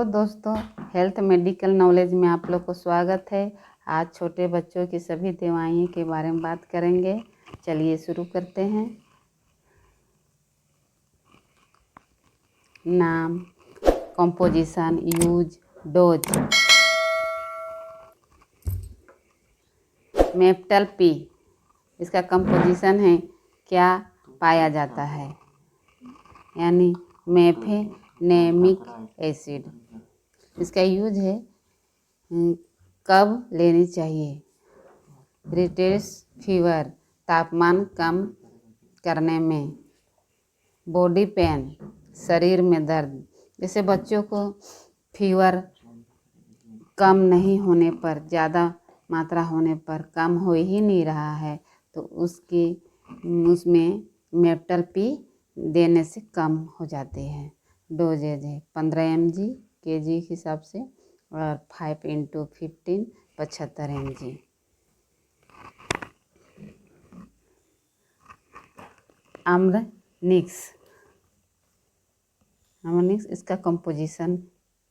Hello दोस्तों, health medical knowledge में आप लोग को स्वागत है। आज छोटे बच्चों की सभी दवाइयों के बारे में बात करेंगे। चलिए शुरू करते हैं। नाम, कंपोजिशन, यूज, डोज। मेप्टल पी, इसका कंपोजिशन है क्या पाया जाता है, यानी मेफेनेमिक एसिड। इसका यूज है कब लेनी चाहिए। रिटेस फीवर, तापमान कम करने में। बॉडी पेन, शरीर में दर्द। जैसे बच्चों को फीवर कम नहीं होने पर, ज़्यादा मात्रा होने पर कम हो ही नहीं रहा है, तो उसमें मेप्टल पी देने से कम हो जाते हैं। डोजेज है 15 mg kg के हिसाब से और 5 × 15 75 mg। अम्रनिक्स, इसका कंपोजिशन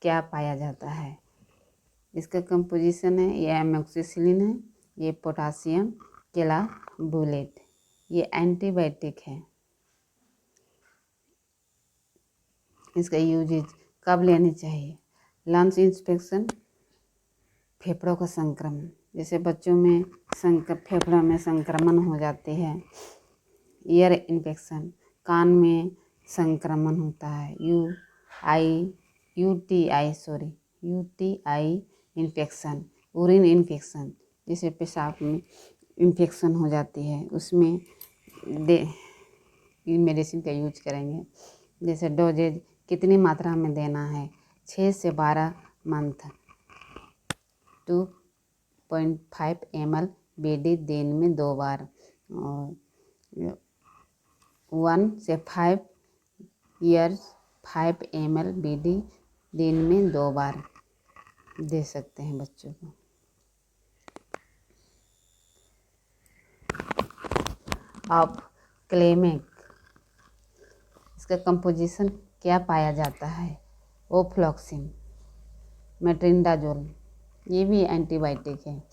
क्या पाया जाता है। इसका कंपोजिशन है, ये एमोक्सिसिलिन है, ये पोटासियम केलाबुलेट, ये एंटीबायोटिक है। इसका यूजेज कब लेनी चाहिए। लंग्स इन्फेक्शन, फेफड़ों का संक्रमण। जैसे बच्चों में फेफड़ों में संक्रमण हो जाते हैं। ईयर इन्फेक्शन, कान में संक्रमण होता है। UTI infection. यूरिन इन्फेक्शन, जैसे पेशाब में इन्फेक्शन हो जाती है, उसमें मेडिसिन का यूज करेंगे। जैसे डोजेज कितनी मात्रा में देना है, 6 से 12 मंथ, 2.5 ml BD दिन में 2 बार, और 1 से 5 ईयर्स 5 ml BD दिन में 2 बार दे सकते हैं बच्चों को। ऑफ क्लेमेक, इसका कंपोजिशन क्या पाया जाता है। ओफ्लॉक्सिन, मेट्रिंडाजोल, ये भी एंटीबायोटिक है।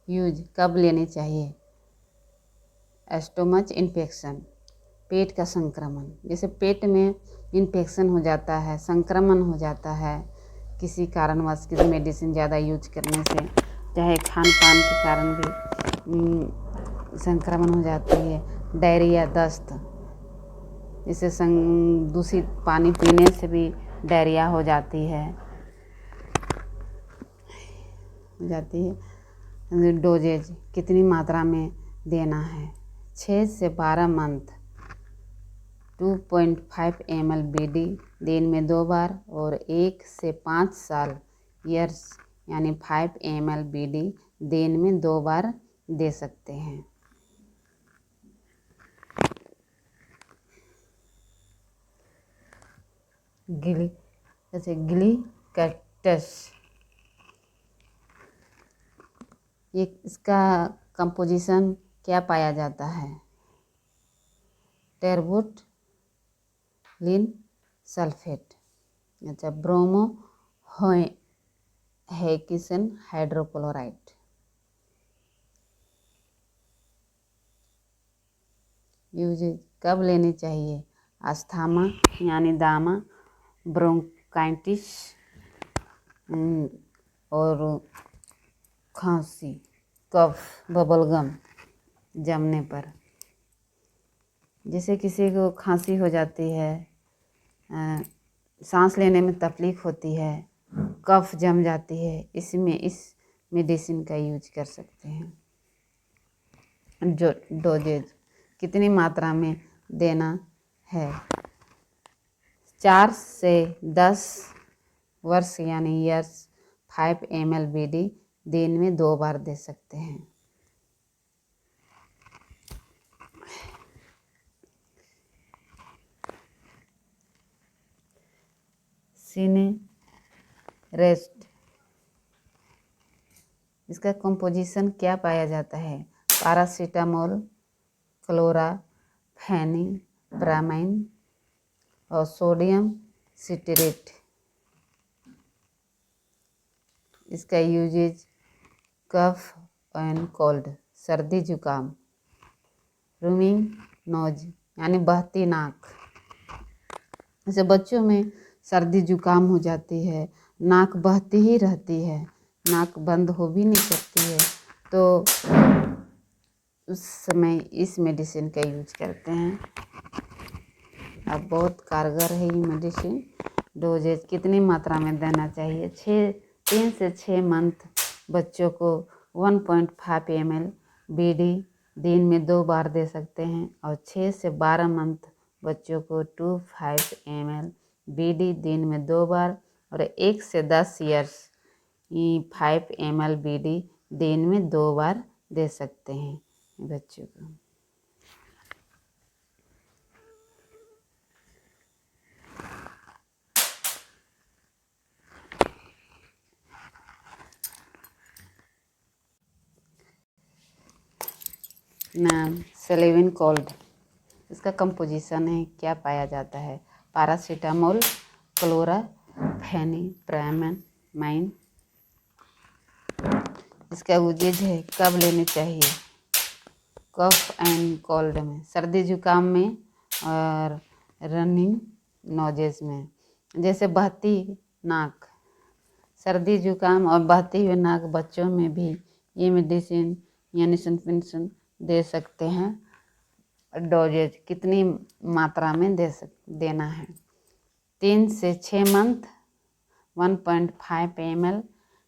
यूज कब लेनी चाहिए। स्टोमच इन्फेक्शन, पेट का संक्रमण। जैसे पेट में इन्फेक्शन हो जाता है, संक्रमण हो जाता है किसी कारणवश, किसी मेडिसिन ज़्यादा यूज करने से, चाहे खान पान के कारण भी संक्रमण हो जाती है। डायरिया, दस्त, जैसे दूषित पानी पीने से भी डायरिया हो जाती है। डोजेज कितनी मात्रा में देना है, 6 से 12 मंथ, 2.5 ml BD दिन में 2 बार, और 1 से 5 साल ईयर्स यानी 5 ml BD दिन में 2 बार दे सकते हैं। ग्लिकैक्टस, ये इसका कंपोजिशन क्या पाया जाता है। टेरबुटलिन सल्फेट, अच्छा, ब्रोमोहेक्सिन हाइड्रोक्लोराइड। यूज कब लेनी चाहिए। अस्थमा यानी दामा, ब्रोंकाइटिस और खांसी, कफ, बबलगम जमने पर। जैसे किसी को खांसी हो जाती है, सांस लेने में तकलीफ होती है, कफ जम जाती है, इसमें इस मेडिसिन का यूज कर सकते हैं। जो डोजेज कितनी मात्रा में देना है, 4 से 10 वर्ष यानी ईयर्स 5 ml BD दिन में 2 बार दे सकते हैं। सिनेरेस्ट, इसका कंपोजिशन क्या पाया जाता है। पैरासीटामोल, क्लोराफेनिब्रामाइन और सोडियम सिटरेट। इसका यूजेज कफ एंड कोल्ड, सर्दी जुकाम। रूमिंग नोज यानी बहती नाक। जैसे बच्चों में सर्दी जुकाम हो जाती है, नाक बहती ही रहती है, नाक बंद हो भी नहीं सकती है, तो उस समय इस मेडिसिन का यूज करते हैं। अब बहुत कारगर है ये मेडिसिन। डोजेज कितनी मात्रा में देना चाहिए? 3 से 6 मंथ बच्चों को 1.5 ml BD दिन में 2 बार दे सकते हैं, और 6 से 12 मंथ बच्चों को 2.5 ml BD दिन में 2 बार, और 1 से 10 ईयर्स 5 ml BD दिन में 2 बार दे सकते हैं बच्चों को। नाम सेलेविन कोल्ड। इसका कंपोजिशन है, क्या पाया जाता है? पैरासीटामोल, क्लोराफेनिप्रमाइन। इसका यूजेज है, कब लेनी चाहिए? कफ एंड कोल्ड में, सर्दी जुकाम में, और रनिंग नोजेस में। जैसे बहती नाक, सर्दी जुकाम और बहती हुई नाक बच्चों में भी ये मेडिसिन यानी सल्फेनिसन दे सकते हैं। डोजेज कितनी मात्रा में देना है? 3 से 6 मंथ 1.5 ml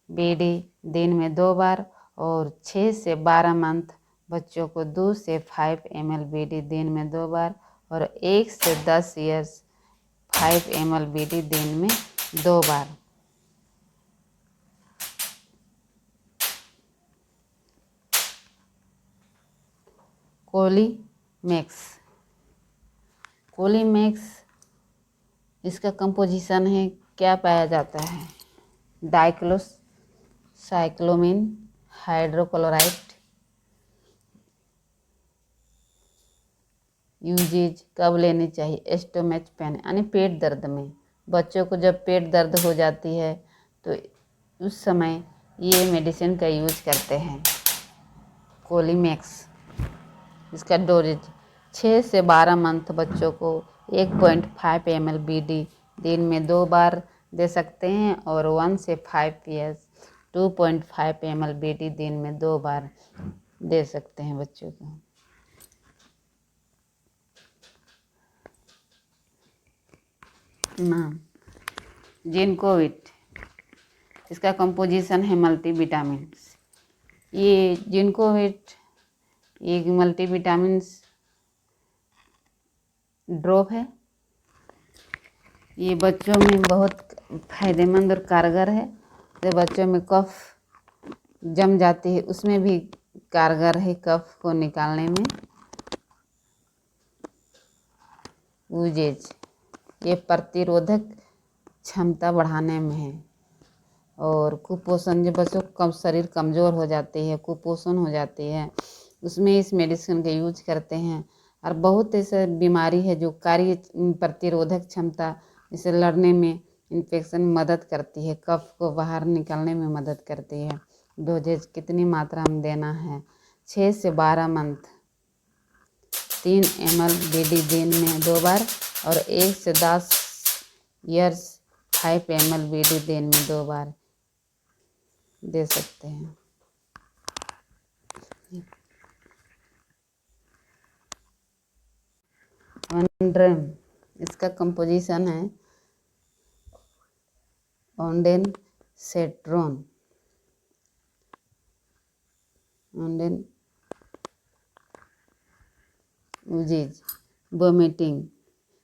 BD दिन में 2 बार, और 6 से 12 मंथ बच्चों को 2 से 5 ml BD दिन में 2 बार, और 1 से 10 ईयर्स 5 ml BD दिन में 2 बार। कोलीमैक्स, इसका कंपोजिशन है, क्या पाया जाता है? डाइक्लोसाइक्लोमिन हाइड्रोक्लोराइड। यूजेज कब लेनी चाहिए? स्टोमच पेन यानी पेट दर्द में। बच्चों को जब पेट दर्द हो जाती है तो उस समय ये मेडिसिन का यूज करते हैं, कोलीमैक्स। इसका डोजेज 6 से 12 मंथ बच्चों को 1.5 ml BD दिन में 2 बार दे सकते हैं, और 1 से 5 ईयर्स 2.5 ml BD दिन में 2 बार दे सकते हैं बच्चों को। नाम जिनकोविट। इसका कंपोजिशन है मल्टीविटामिन। ये जिनकोविट एक मल्टीविटामिन ड्रॉप है। ये बच्चों में बहुत फायदेमंद और कारगर है। जब बच्चों में कफ जम जाती है उसमें भी कारगर है, कफ को निकालने में। यूजेज, ये प्रतिरोधक क्षमता बढ़ाने में है, और कुपोषण, जब बच्चों का शरीर कमज़ोर हो जाती है, कुपोषण हो जाती है, उसमें इस मेडिसिन का यूज करते हैं। और बहुत ऐसे बीमारी है जो कार्य प्रतिरोधक क्षमता, इसे लड़ने में, इन्फेक्शन में मदद करती है, कफ को बाहर निकालने में मदद करती है। डोजेज कितनी मात्रा में देना है? 6 से 12 मंथ 3 ml BD दिन में 2 बार, और 1 से 10 ईयर्स 5 ml BD दिन में 2 बार दे सकते हैं। ऑन्ड्रेम, इसका कंपोजिशन है ओंडेनसेट्रोन। यूजेज वोमिटिंग,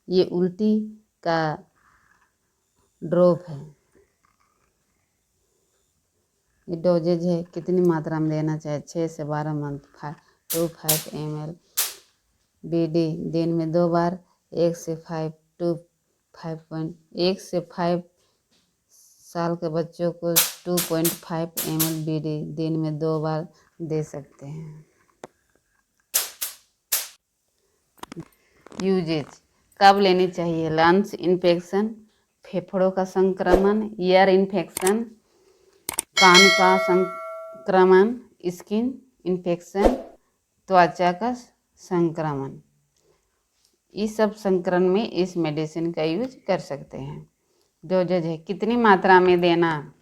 ये उल्टी का ड्रॉप है। ये डोजेज है, कितनी मात्रा में देना चाहिए? 6 से 12 मंथ 2.5 ml BD दिन में 2 बार, 1 से 5 साल के बच्चों को 2.5 ml BD दिन में 2 बार दे सकते हैं। यूजेज कब लेनी चाहिए? लंग्स इन्फेक्शन, फेफड़ों का संक्रमण, ईयर इन्फेक्शन, कान का संक्रमण, स्किन इन्फेक्शन, त्वचा का संक्रमण, इस सब संक्रमण में इस मेडिसिन का यूज कर सकते हैं। डोजेज है, कितनी मात्रा में देना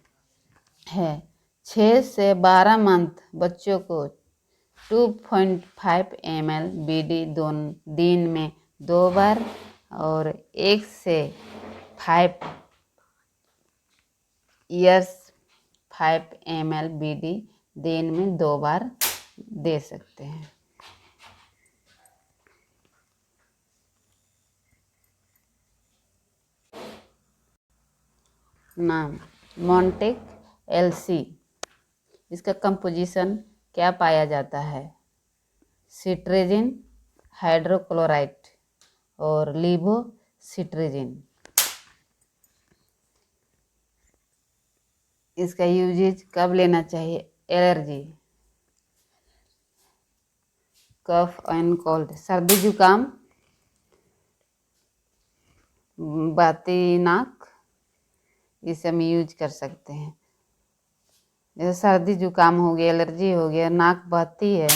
है? 6 से 12 मंथ बच्चों को 2.5 ml BD दिन में 2 बार और 1 से 5 ईयर्स 5 ml BD दिन में 2 बार दे सकते हैं। नाम मॉन्टेक LC। इसका कंपोजिशन क्या पाया जाता है? सिट्रेजिन, हाइड्रोक्लोराइड और लीवोसिट्रेजिन। इसका यूजेज कब लेना चाहिए? एलर्जी, कफ एंड कोल्ड, सर्दी जुकाम, बहती नाक, इस सब में यूज कर सकते हैं। जैसे सर्दी जुकाम हो गया, एलर्जी हो गया, नाक बहती है,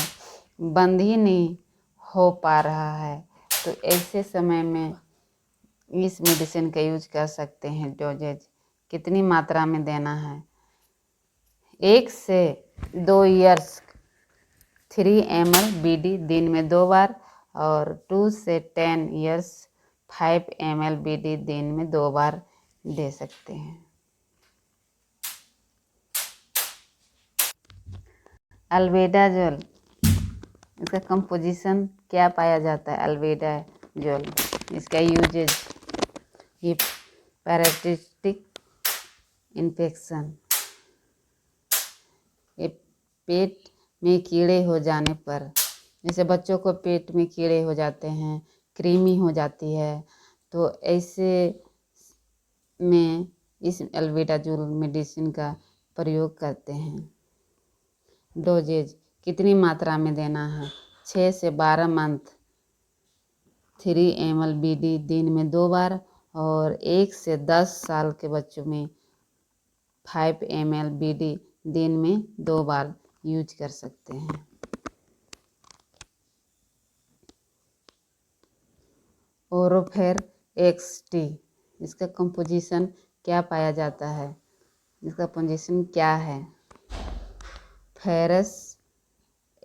बंद ही नहीं हो पा रहा है, तो ऐसे समय में इस मेडिसिन का यूज कर सकते हैं। डोजेज कितनी मात्रा में देना है? 1 से 2 ईयर्स 3 ml BD दिन में 2 बार और 2 से 10 ईयर्स 5 ml BD दिन में 2 बार दे सकते हैं। अल्बेंडाजोल, इसका कंपोजिशन क्या पाया जाता है? अल्बेंडाजोल, इसका यूजेज ये पैरासिटिक इन्फेक्शन, ये पेट में कीड़े हो जाने पर, जैसे बच्चों को पेट में कीड़े हो जाते हैं, कृमि हो जाती है, तो ऐसे में इस अल्बेंडाजोल मेडिसिन का प्रयोग करते हैं। डोजेज कितनी मात्रा में देना है? 6 से 12 मंथ 3 ml BD दिन में 2 बार और 1 से 10 साल के बच्चों में 5 ml BD दिन में 2 बार यूज कर सकते हैं। ओरोफेर XT, इसका कंपोजिशन क्या पाया जाता है? इसका कंपोजिशन क्या है? फेरस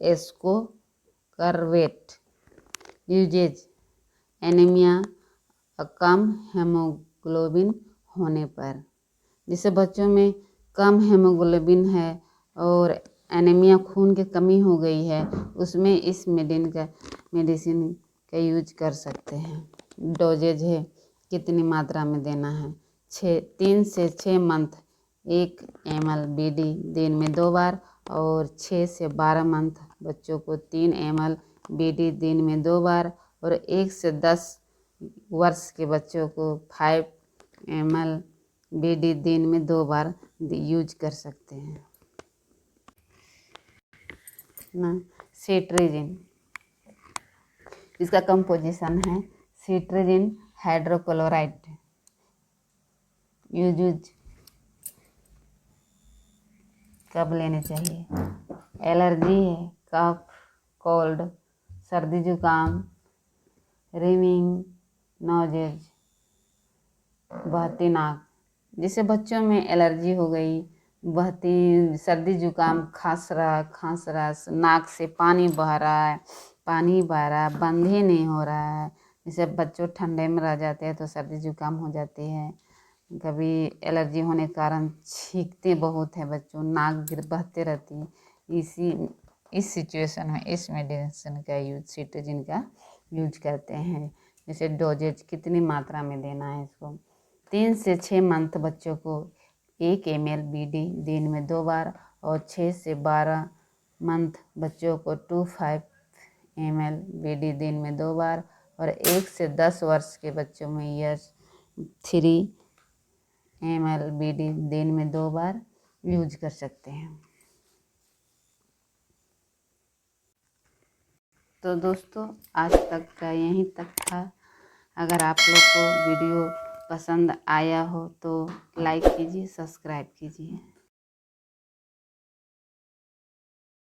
एस्कोर्बिट। यूजेज एनीमिया, कम हेमोग्लोबिन होने पर, जैसे बच्चों में कम हेमोग्लोबिन है और एनीमिया खून की कमी हो गई है, उसमें इस मेडिसिन का यूज कर सकते हैं। डोजेज है, कितनी मात्रा में देना है? 3 से 6 मंथ 1 ml BD दिन में 2 बार और 6 से 12 मंथ बच्चों को 3 ml BD दिन में 2 बार और 1 से 10 वर्ष के बच्चों को 5 ml BD दिन में 2 बार यूज कर सकते हैं ना। सिट्रेजिन, इसका कंपोजिशन है सिट्रेजिन हाइड्रोक्लोराइड। यूज कब लेने चाहिए? एलर्जी है, कफ, कोल्ड, सर्दी जुकाम, रिमिंग, नोजेज, बहती नाक, जैसे बच्चों में एलर्जी हो गई, बहती सर्दी जुकाम, खांस रहा, नाक से पानी बह रहा है, बंद ही नहीं हो रहा है, जैसे बच्चों ठंडे में रह जाते हैं तो सर्दी जुकाम हो जाती है, कभी एलर्जी होने के कारण छींकते बहुत है बच्चों, नाक बहते रहती है। इस सिचुएशन में इस मेडिसिन का यूज सिट्रेजिन का यूज करते हैं। जैसे डोजेज कितनी मात्रा में देना है इसको? 3 से 6 मंथ बच्चों को 1 ml BD दिन में 2 बार और 6 से 12 मंथ बच्चों को 2.5 ml BD दिन में 2 बार और 1 से 10 वर्ष के बच्चों में ईयर्स 3 ml BD दिन में 2 बार यूज कर सकते हैं। तो दोस्तों आज तक का यहीं तक था। अगर आप लोग को वीडियो पसंद आया हो तो लाइक कीजिए, सब्सक्राइब कीजिए।